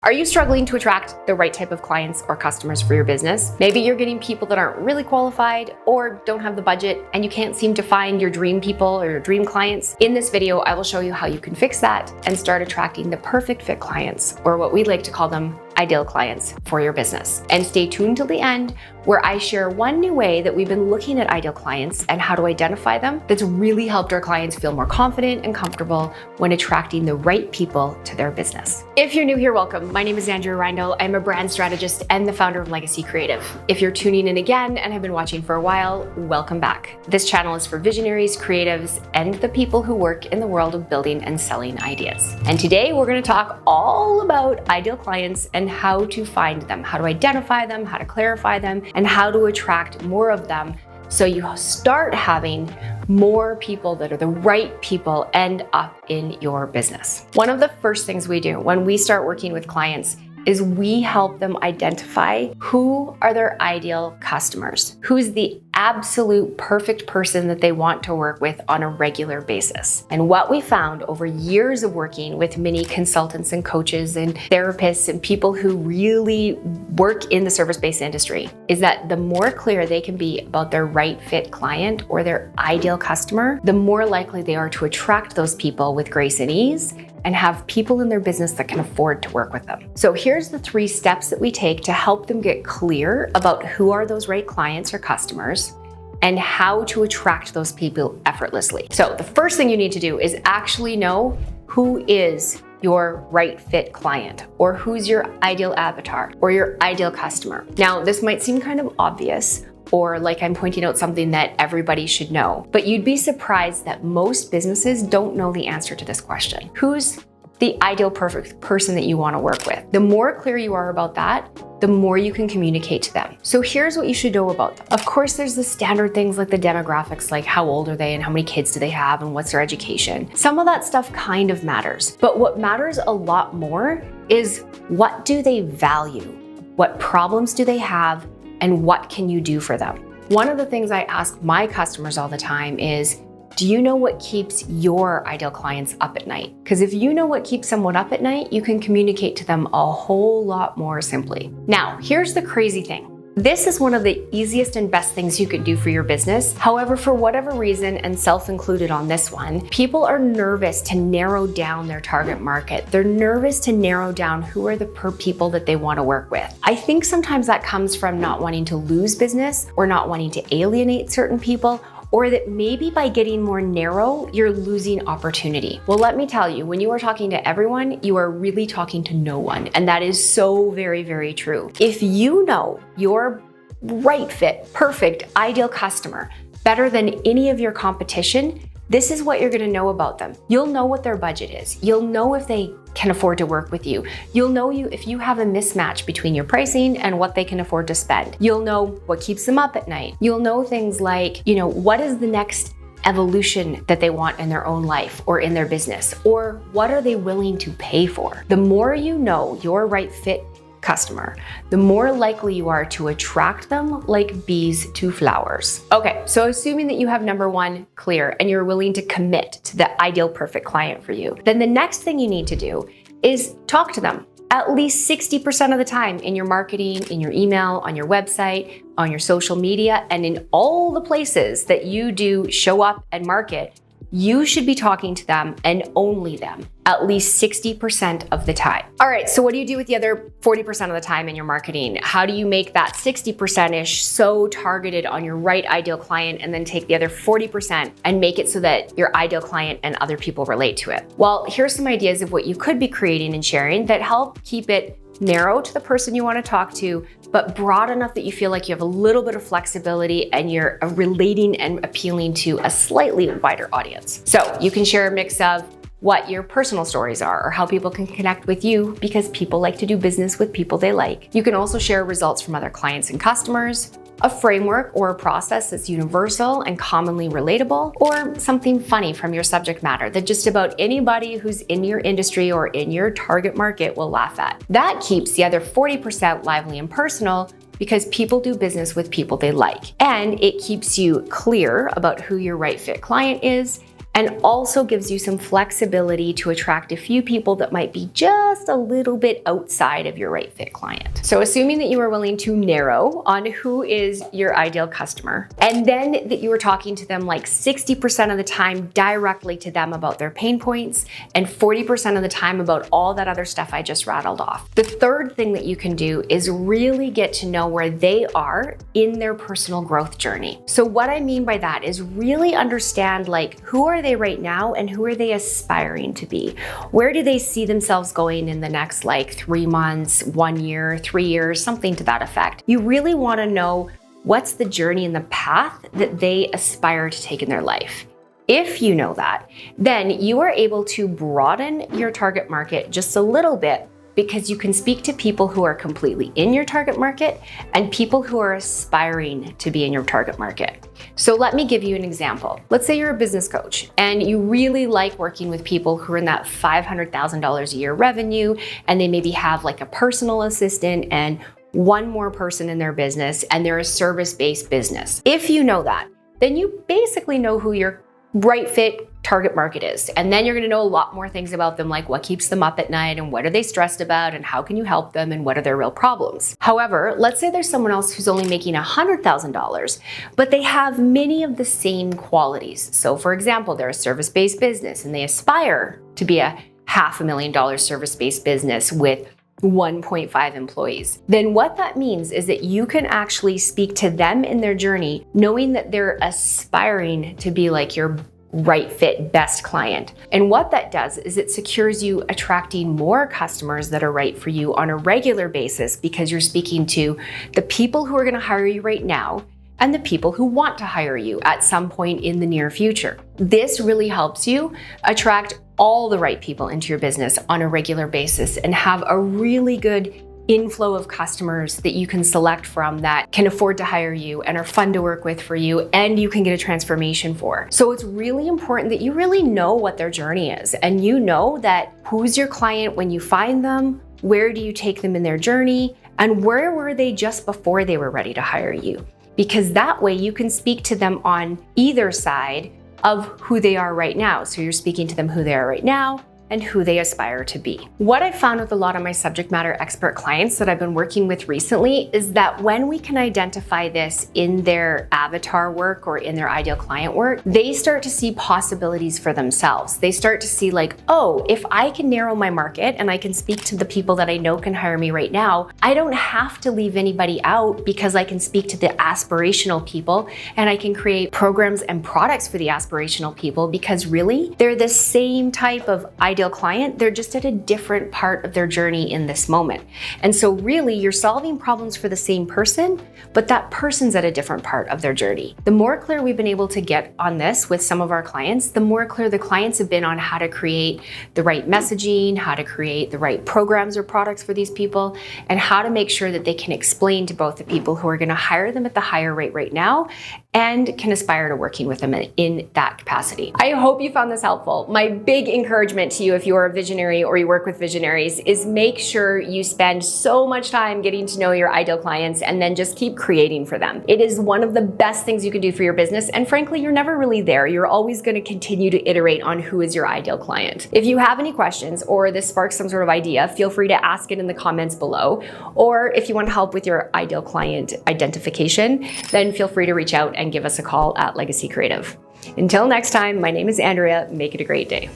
Are you struggling to attract the right type of clients or customers for your business? Maybe you're getting people that aren't really qualified or don't have the budget and you can't seem to find your dream people or your dream clients. In this video, I will show you how you can fix that and start attracting the perfect fit clients, or what we like to call them, ideal clients for your business. And stay tuned till the end, where I share one new way that we've been looking at ideal clients and how to identify them that's really helped our clients feel more confident and comfortable when attracting the right people to their business. If you're new here, welcome. My name is Andrea Reindl. I'm a brand strategist and the founder of Legacy Creative. If you're tuning in again and have been watching for a while, welcome back. This channel is for visionaries, creatives, and the people who work in the world of building and selling ideas. And today we're going to talk all about ideal clients and how to find them, how to identify them, how to clarify them, and how to attract more of them so you start having more people that are the right people end up in your business. One of the first things we do when we start working with clients is we help them identify who are their ideal customers, who's the absolute perfect person that they want to work with on a regular basis. And what we found over years of working with many consultants and coaches and therapists and people who really work in the service-based industry is that the more clear they can be about their right fit client or their ideal customer, the more likely they are to attract those people with grace and ease and have people in their business that can afford to work with them. So here's the 3 steps that we take to help them get clear about who are those right clients or customers and how to attract those people effortlessly. So the first thing you need to do is actually know who is your right fit client, or who's your ideal avatar or your ideal customer. Now, this might seem kind of obvious, or like I'm pointing out something that everybody should know, but you'd be surprised that most businesses don't know the answer to this question. Who's the ideal perfect person that you want to work with? The more clear you are about that, the more you can communicate to them. So here's what you should know about them. Of course, there's the standard things like the demographics, like how old are they and how many kids do they have and what's their education. Some of that stuff kind of matters, but what matters a lot more is what do they value? What problems do they have? And what can you do for them? One of the things I ask my customers all the time is, do you know what keeps your ideal clients up at night? Because if you know what keeps someone up at night, you can communicate to them a whole lot more simply. Now, here's the crazy thing. This is one of the easiest and best things you could do for your business. However, for whatever reason, and self-included on this one, people are nervous to narrow down their target market. They're nervous to narrow down who are the people that they want to work with. I think sometimes that comes from not wanting to lose business or not wanting to alienate certain people, or that maybe by getting more narrow, you're losing opportunity. Well, let me tell you, when you are talking to everyone, you are really talking to no one. And that is so very, very true. If you know your right fit, perfect, ideal customer better than any of your competition, this is what you're gonna know about them. You'll know what their budget is. You'll know if they can afford to work with you. You'll know if you have a mismatch between your pricing and what they can afford to spend. You'll know what keeps them up at night. You'll know things like, what is the next evolution that they want in their own life or in their business, or what are they willing to pay for? The more you know your right fit customer, the more likely you are to attract them like bees to flowers. Okay, so assuming that you have number 1 clear and you're willing to commit to the ideal perfect client for you, then the next thing you need to do is talk to them at least 60% of the time in your marketing, in your email, on your website, on your social media, and in all the places that you do show up and market. You should be talking to them and only them at least 60% of the time. All right, so what do you do with the other 40% of the time in your marketing? How do you make that 60%-ish so targeted on your right ideal client and then take the other 40% and make it so that your ideal client and other people relate to it? Well, here's some ideas of what you could be creating and sharing that help keep it narrow to the person you want to talk to, but broad enough that you feel like you have a little bit of flexibility and you're relating and appealing to a slightly wider audience. So you can share a mix of what your personal stories are or how people can connect with you, because people like to do business with people they like. You can also share results from other clients and customers, a framework or a process that's universal and commonly relatable, or something funny from your subject matter that just about anybody who's in your industry or in your target market will laugh at. That keeps the other 40% lively and personal, because people do business with people they like. And it keeps you clear about who your right fit client is and also gives you some flexibility to attract a few people that might be just a little bit outside of your right fit client. So assuming that you are willing to narrow on who is your ideal customer, and then that you are talking to them like 60% of the time directly to them about their pain points and 40% of the time about all that other stuff I just rattled off. The third thing that you can do is really get to know where they are in their personal growth journey. So what I mean by that is really understand like who are they right now and who are they aspiring to be? Where do they see themselves going in the next like 3 months, 1 year, 3 years, something to that effect. You really want to know what's the journey and the path that they aspire to take in their life. If you know that, then you are able to broaden your target market just a little bit, because you can speak to people who are completely in your target market and people who are aspiring to be in your target market. So let me give you an example. Let's say you're a business coach and you really like working with people who are in that $500,000 a year revenue, and they maybe have like a personal assistant and one more person in their business, and they're a service-based business. If you know that, then you basically know who your right fit target market is. And then you're going to know a lot more things about them, like what keeps them up at night and what are they stressed about and how can you help them and what are their real problems. However, let's say there's someone else who's only making $100,000, but they have many of the same qualities. So for example, they're a service-based business and they aspire to be a $500,000 service-based business with 1.5 employees. Then what that means is that you can actually speak to them in their journey, knowing that they're aspiring to be like your right fit best client. And what that does is it secures you attracting more customers that are right for you on a regular basis, because you're speaking to the people who are going to hire you right now and the people who want to hire you at some point in the near future. This really helps you attract all the right people into your business on a regular basis and have a really good inflow of customers that you can select from that can afford to hire you and are fun to work with for you and you can get a transformation for. So it's really important that you really know what their journey is, and you know that who's your client when you find them, where do you take them in their journey, and where were they just before they were ready to hire you? Because that way you can speak to them on either side of who they are right now. So you're speaking to them who they are right now and who they aspire to be. What I've found with a lot of my subject matter expert clients that I've been working with recently is that when we can identify this in their avatar work or in their ideal client work, they start to see possibilities for themselves. They start to see like, oh, if I can narrow my market and I can speak to the people that I know can hire me right now, I don't have to leave anybody out, because I can speak to the aspirational people and I can create programs and products for the aspirational people, because really they're the same type of ideal client, they're just at a different part of their journey in this moment. And so really you're solving problems for the same person, but that person's at a different part of their journey. The more clear we've been able to get on this with some of our clients, the more clear the clients have been on how to create the right messaging, how to create the right programs or products for these people, and how to make sure that they can explain to both the people who are going to hire them at the higher rate right now and can aspire to working with them in that capacity. I hope you found this helpful. My big encouragement to you, if you're a visionary or you work with visionaries, is make sure you spend so much time getting to know your ideal clients and then just keep creating for them. It is one of the best things you can do for your business. And frankly, you're never really there. You're always going to continue to iterate on who is your ideal client. If you have any questions or this sparks some sort of idea, feel free to ask it in the comments below. Or if you want help with your ideal client identification, then feel free to reach out and give us a call at Legacy Creative. Until next time, my name is Andrea. Make it a great day.